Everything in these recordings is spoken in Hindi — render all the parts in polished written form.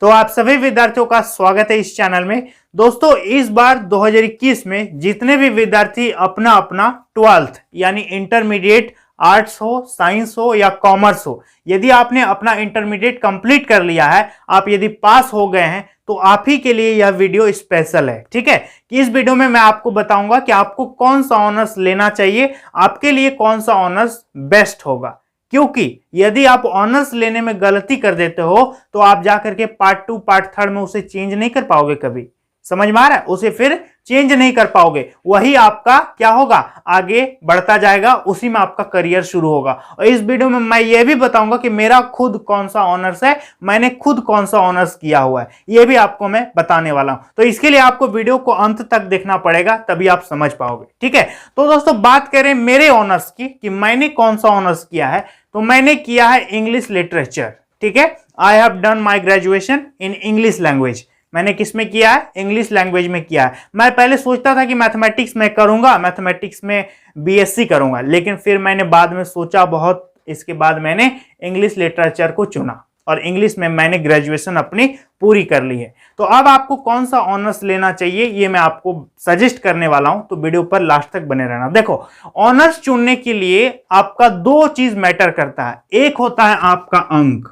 तो आप सभी विद्यार्थियों का स्वागत है इस चैनल में। दोस्तों, इस बार 2021 में जितने भी विद्यार्थी अपना अपना 12th यानी इंटरमीडिएट आर्ट्स हो, साइंस हो या कॉमर्स हो, यदि आपने अपना इंटरमीडिएट कंप्लीट कर लिया है, आप यदि पास हो गए हैं, तो आप ही के लिए यह वीडियो स्पेशल है। ठीक है, कि इस वीडियो में मैं आपको बताऊंगा कि आपको कौन सा ऑनर्स लेना चाहिए, आपके लिए कौन सा ऑनर्स बेस्ट होगा। क्योंकि यदि आप ऑनर्स लेने में गलती कर देते हो तो आप जाकर के पार्ट 2 पार्ट 3 में उसे चेंज नहीं कर पाओगे। कभी समझ में आ रहा है? उसे फिर चेंज नहीं कर पाओगे। वही आपका क्या होगा, आगे बढ़ता जाएगा, उसी में आपका करियर शुरू होगा। और इस वीडियो में मैं ये भी बताऊंगा कि मेरा खुद कौन सा ऑनर्स है, मैंने खुद कौन सा ऑनर्स किया हुआ है, ये भी आपको मैं बताने वाला हूं। तो इसके लिए आपको वीडियो को अंत तक देखना पड़ेगा, तभी आप समझ पाओगे। ठीक है, तो दोस्तों बात करें मेरे ऑनर्स की कि मैंने कौन सा ऑनर्स किया है, तो मैंने किया है इंग्लिश लिटरेचर। ठीक है, I have done my graduation in English language. मैंने किस में किया है? इंग्लिश लैंग्वेज में किया है। मैं पहले सोचता था कि मैथमेटिक्स में करूंगा, मैथमेटिक्स में बीएससी करूंगा, लेकिन फिर मैंने बाद में सोचा बहुत, इसके बाद मैंने इंग्लिश लिटरेचर को चुना और इंग्लिश में मैंने ग्रेजुएशन अपनी पूरी कर ली है। तो अब आपको कौन सा ऑनर्स लेना चाहिए ये मैं आपको सजेस्ट करने वाला हूं, तो वीडियो पर लास्ट तक बने रहना। देखो, ऑनर्स चुनने के लिए आपका दो चीज मैटर करता है। एक होता है आपका अंक,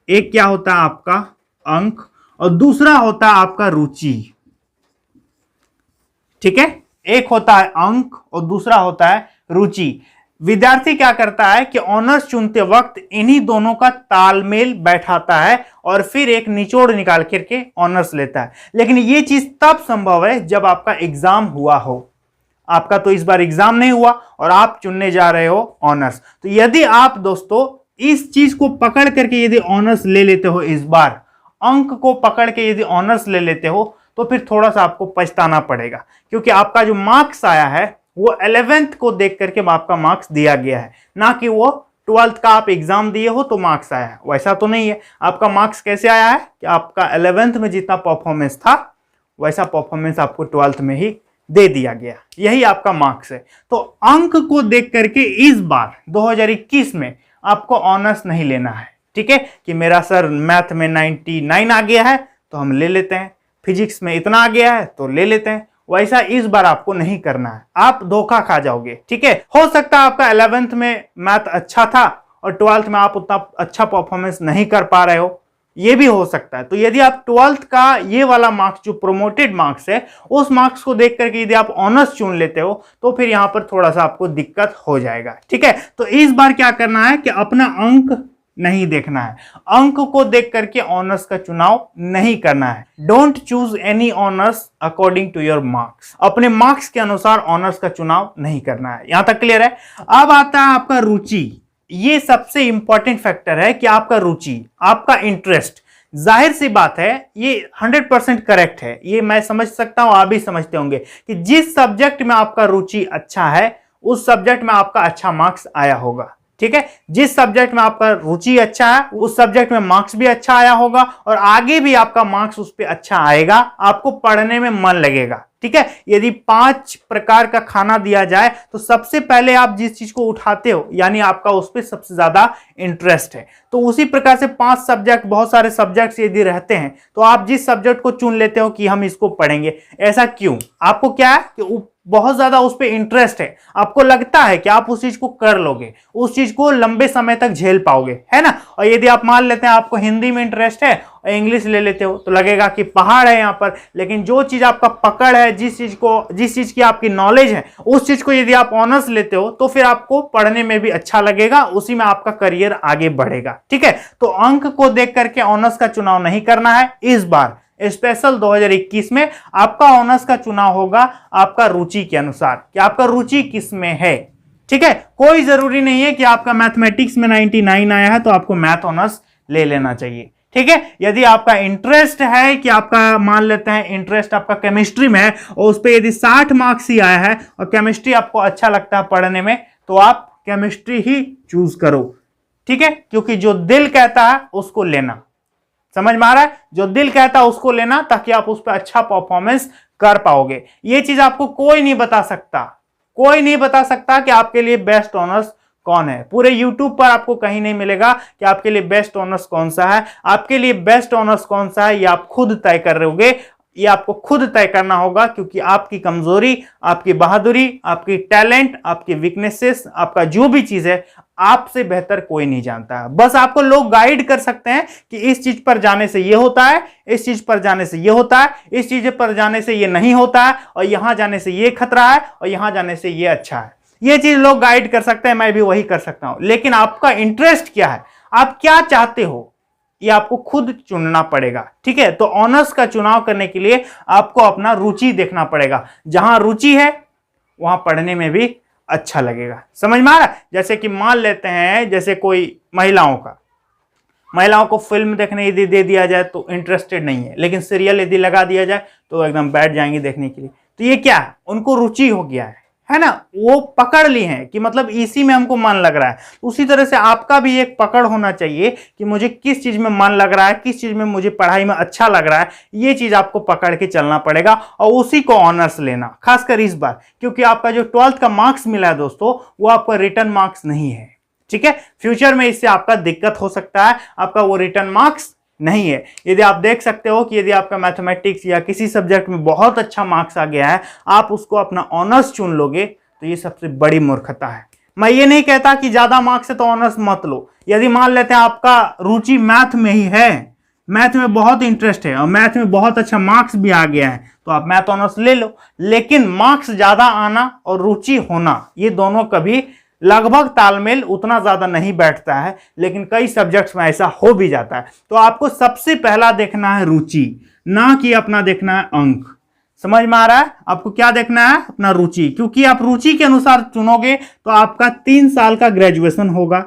एक क्या होता है आपका अंक, और दूसरा होता है आपका रुचि। ठीक है, एक होता है अंक और दूसरा होता है रुचि। विद्यार्थी क्या करता है कि ऑनर्स चुनते वक्त इन्हीं दोनों का तालमेल बैठाता है और फिर एक निचोड़ निकाल करके ऑनर्स लेता है। लेकिन यह चीज तब संभव है जब आपका एग्जाम हुआ हो। आपका तो इस बार एग्जाम नहीं हुआ और आप चुनने जा रहे हो ऑनर्स। तो यदि आप दोस्तों इस चीज को पकड़ करके यदि ऑनर्स ले लेते हो, इस बार अंक को पकड़ के यदि ऑनर्स ले लेते हो, तो फिर थोड़ा सा आपको पछताना पड़ेगा, क्योंकि आपका जो मार्क्स आया है वो 11th को देख करके आपका मार्क्स दिया गया है, ना कि वो 12th का आप एग्जाम दिए हो तो मार्क्स आया है। वैसा तो नहीं है। आपका मार्क्स कैसे आया है कि आपका 11th में जितना परफॉर्मेंस था वैसा परफॉर्मेंस आपको 12th में ही दे दिया गया, यही आपका मार्क्स है। तो अंक को देख करके इस बार 2021 में आपको ऑनर्स नहीं लेना है। ठीक है, कि मेरा सर मैथ में 99 आ गया है तो हम ले लेते हैं, फिजिक्स में इतना आ गया है तो ले लेते हैं, वैसा इस बार आपको नहीं करना है। आप धोखा खा जाओगे। ठीक है, हो सकता है आपका 11th में मैथ अच्छा था और 12th में आप उतना अच्छा परफॉर्मेंस नहीं कर पा रहे हो, ये भी हो सकता है। तो यदि आप 12th का ये वाला मार्क्स जो प्रोमोटेड मार्क्स है, उस मार्क्स को देख करके यदि आप ऑनर्स चुन लेते हो तो फिर यहां पर थोड़ा सा आपको दिक्कत हो जाएगा। ठीक है, तो इस बार क्या करना है कि अपना अंक नहीं देखना है, अंक को देख करके ऑनर्स का चुनाव नहीं करना है। Don't choose any honours according to your marks. अपने मार्क्स के अनुसार ऑनर्स का चुनाव नहीं करना है। यहां तक क्लियर है? अब आता है आपका रुचि। ये सबसे इंपॉर्टेंट फैक्टर है कि आपका रुचि, आपका इंटरेस्ट। जाहिर सी बात है, ये 100% करेक्ट है, ये मैं समझ सकता हूं, आप भी समझते होंगे कि जिस सब्जेक्ट में आपका रुचि अच्छा है उस सब्जेक्ट में आपका अच्छा मार्क्स आया होगा। ठीक है, जिस सब्जेक्ट में आपका रुचि अच्छा है उस सब्जेक्ट में मार्क्स भी अच्छा आया होगा और आगे भी आपका मार्क्स उस पर अच्छा आएगा, आपको पढ़ने में मन लगेगा। ठीक है, यदि 5 प्रकार का खाना दिया जाए तो सबसे पहले आप जिस चीज को उठाते हो यानी आपका उस पर सबसे ज्यादा इंटरेस्ट है। तो उसी प्रकार से 5 सब्जेक्ट, बहुत सारे सब्जेक्ट्स यदि रहते हैं तो आप जिस सब्जेक्ट को चुन लेते हो कि हम इसको पढ़ेंगे। ऐसा क्यों? आपको क्या है कि बहुत ज्यादा उस पर इंटरेस्ट है, आपको लगता है कि आप उस चीज को कर लोगे, उस चीज को लंबे समय तक झेल पाओगे, है ना। और यदि आप मान लेते हैं आपको हिंदी में इंटरेस्ट है और इंग्लिश ले लेते हो तो लगेगा कि पहाड़ है यहाँ पर। लेकिन जो चीज आपका पकड़ है, जिस चीज की आपकी नॉलेज है, उस चीज को यदि आप ऑनर्स लेते हो तो फिर आपको पढ़ने में भी अच्छा लगेगा, उसी में आपका करियर आगे बढ़ेगा। ठीक है, तो अंक को देख करके ऑनर्स का चुनाव नहीं करना है। इस बार स्पेशल 2021 में आपका ऑनर्स का चुनाव होगा आपका रुचि के अनुसार कि आपका रुचि किस में है। ठीक है, कोई जरूरी नहीं है कि आपका मैथमेटिक्स में 99 आया है तो आपको मैथ ऑनर्स ले लेना चाहिए। ठीक है, यदि आपका इंटरेस्ट है कि आपका मान लेते हैं इंटरेस्ट आपका केमिस्ट्री में है और उस पर यदि 60 मार्क्स ही आया है और केमिस्ट्री आपको अच्छा लगता है पढ़ने में, तो आप केमिस्ट्री ही चूज करो। ठीक है, क्योंकि जो दिल कहता है उसको लेना। समझ में आ रहा है? जो दिल कहता है उसको लेना, ताकि आप उस पर अच्छा परफॉर्मेंस कर पाओगे। ये चीज आपको कोई नहीं बता सकता, कोई नहीं बता सकता कि आपके लिए बेस्ट ऑनर्स कौन है। पूरे यूट्यूब पर आपको कहीं नहीं मिलेगा कि आपके लिए बेस्ट ऑनर्स कौन सा है। आपके लिए बेस्ट ऑनर्स कौन सा है ये आप खुद तय कर रहोगे, ये आपको खुद तय करना होगा, क्योंकि आपकी कमजोरी, आपकी बहादुरी, आपकी टैलेंट, आपकी वीकनेसेस, आपका जो भी चीज है, आपसे बेहतर कोई नहीं जानता है। बस आपको लोग गाइड कर सकते हैं कि इस चीज पर जाने से ये होता है, इस चीज पर जाने से ये होता है, इस चीज पर जाने से ये नहीं होता है, और यहां जाने से ये खतरा है, और यहां जाने से ये अच्छा है। ये चीज लोग गाइड कर सकते हैं, मैं भी वही कर सकता हूं। लेकिन आपका इंटरेस्ट क्या है, आप क्या चाहते हो, ये आपको खुद चुनना पड़ेगा। ठीक है, तो ऑनर्स का चुनाव करने के लिए आपको अपना रुचि देखना पड़ेगा। जहां रुचि है वहां पढ़ने में भी अच्छा लगेगा। समझ में आ रहा है? जैसे कि मान लेते हैं, जैसे कोई महिलाओं को फिल्म देखने यदि दे दिया जाए तो इंटरेस्टेड नहीं है, लेकिन सीरियल यदि लगा दिया जाए तो एकदम बैठ जाएंगे देखने के लिए। तो ये क्या है, उनको रुचि हो गया है ना, वो पकड़ ली है कि मतलब इसी में हमको मन लग रहा है। उसी तरह से आपका भी एक पकड़ होना चाहिए कि मुझे किस चीज में मन लग रहा है, किस चीज में मुझे पढ़ाई में अच्छा लग रहा है, ये चीज आपको पकड़ के चलना पड़ेगा और उसी को ऑनर्स लेना, खासकर इस बार, क्योंकि आपका जो 12th का मार्क्स मिला है दोस्तों, वो आपका रिटर्न मार्क्स नहीं है। ठीक है, फ्यूचर में इससे आपका दिक्कत हो सकता है, आपका वो रिटर्न मार्क्स नहीं है। यदि आप देख सकते हो कि यदि आपका मैथमेटिक्स या किसी सब्जेक्ट में बहुत अच्छा मार्क्स आ गया है, आप उसको अपना ऑनर्स चुन लोगे, तो ये सबसे बड़ी मूर्खता है। मैं ये नहीं कहता कि ज्यादा मार्क्स है तो ऑनर्स मत लो। यदि मान लेते हैं आपका रुचि मैथ में ही है, मैथ में बहुत इंटरेस्ट है और मैथ में बहुत अच्छा मार्क्स भी आ गया है, तो आप मैथ ऑनर्स ले लो। लेकिन मार्क्स ज्यादा आना और रुचि होना, ये दोनों कभी लगभग तालमेल उतना ज्यादा नहीं बैठता है, लेकिन कई सब्जेक्ट्स में ऐसा हो भी जाता है। तो आपको सबसे पहला देखना है रुचि, ना कि अपना देखना है अंक। समझ में आ रहा है? आपको क्या देखना है, अपना रुचि, क्योंकि आप रुचि के अनुसार चुनोगे तो आपका 3 साल का ग्रेजुएशन होगा।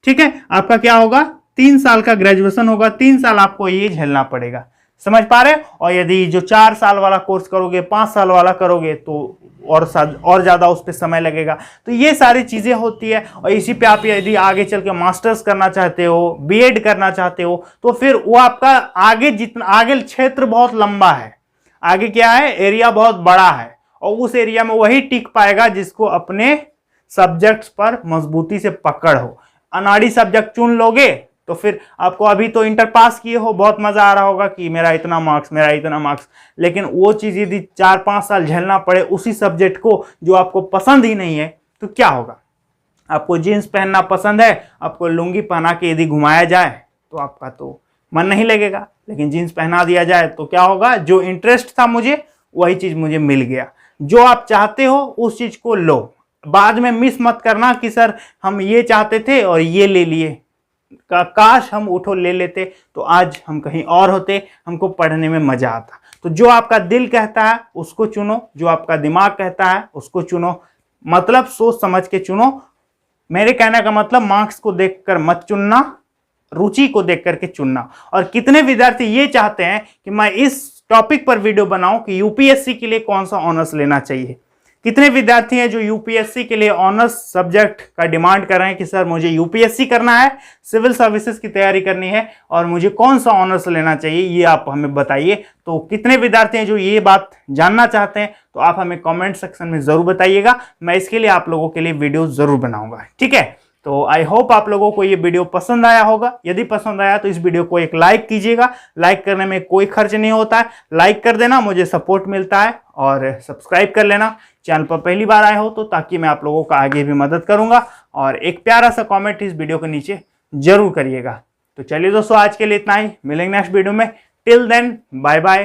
ठीक है, आपका क्या होगा, 3 साल का ग्रेजुएशन होगा। 3 साल आपको ये झेलना पड़ेगा। समझ पा रहे? और यदि जो 4 साल वाला कोर्स करोगे, 5 साल वाला करोगे, तो और ज्यादा उस पर समय लगेगा। तो ये सारी चीजें होती है। और इसी पे आप यदि आगे चल के मास्टर्स करना चाहते हो, बीएड करना चाहते हो, तो फिर वो आपका आगे क्षेत्र बहुत लंबा है, आगे क्या है, एरिया बहुत बड़ा है, और उस एरिया में वही टिक पाएगा जिसको अपने सब्जेक्ट्स पर मजबूती से पकड़ हो। अनाड़ी सब्जेक्ट चुन लोगे तो फिर आपको, अभी तो इंटर पास किए हो, बहुत मजा आ रहा होगा कि मेरा इतना मार्क्स, लेकिन वो चीज यदि 4-5 साल झेलना पड़े उसी सब्जेक्ट को जो आपको पसंद ही नहीं है, तो क्या होगा। आपको जीन्स पहनना पसंद है, आपको लुंगी पहना के यदि घुमाया जाए तो आपका तो मन नहीं लगेगा, लेकिन जीन्स पहना दिया जाए तो क्या होगा, जो इंटरेस्ट था मुझे वही चीज मुझे मिल गया। जो आप चाहते हो उस चीज को लो, बाद में मिस मत करना कि सर हम ये चाहते थे और ये ले लिए, काश हम उठो ले लेते तो आज हम कहीं और होते, हमको पढ़ने में मजा आता। तो जो आपका दिल कहता है उसको चुनो, जो आपका दिमाग कहता है उसको चुनो, मतलब सोच समझ के चुनो। मेरे कहने का मतलब मार्क्स को देखकर मत चुनना, रुचि को देख करके चुनना। और कितने विद्यार्थी ये चाहते हैं कि मैं इस टॉपिक पर वीडियो बनाऊं कि यूपीएससी के लिए कौन सा ऑनर्स लेना चाहिए। कितने विद्यार्थी हैं जो यूपीएससी के लिए ऑनर्स सब्जेक्ट का डिमांड कर रहे हैं कि सर मुझे यूपीएससी करना है, सिविल सर्विसेज की तैयारी करनी है और मुझे कौन सा ऑनर्स लेना चाहिए, ये आप हमें बताइए। तो कितने विद्यार्थी हैं जो ये बात जानना चाहते हैं, तो आप हमें कमेंट सेक्शन में जरूर बताइएगा। मैं इसके लिए आप लोगों के लिए वीडियो जरूर बनाऊंगा। ठीक है, तो आई होप आप लोगों को ये वीडियो पसंद आया होगा। यदि पसंद आया तो इस वीडियो को एक लाइक कीजिएगा। लाइक करने में कोई खर्च नहीं होता है, लाइक कर देना, मुझे सपोर्ट मिलता है। और सब्सक्राइब कर लेना चैनल पर पहली बार आए हो तो, ताकि मैं आप लोगों का आगे भी मदद करूंगा। और एक प्यारा सा कॉमेंट इस वीडियो के नीचे जरूर करिएगा। तो चलिए दोस्तों, आज के लिए इतना ही, मिलेंगे नेक्स्ट वीडियो में। Till then bye bye.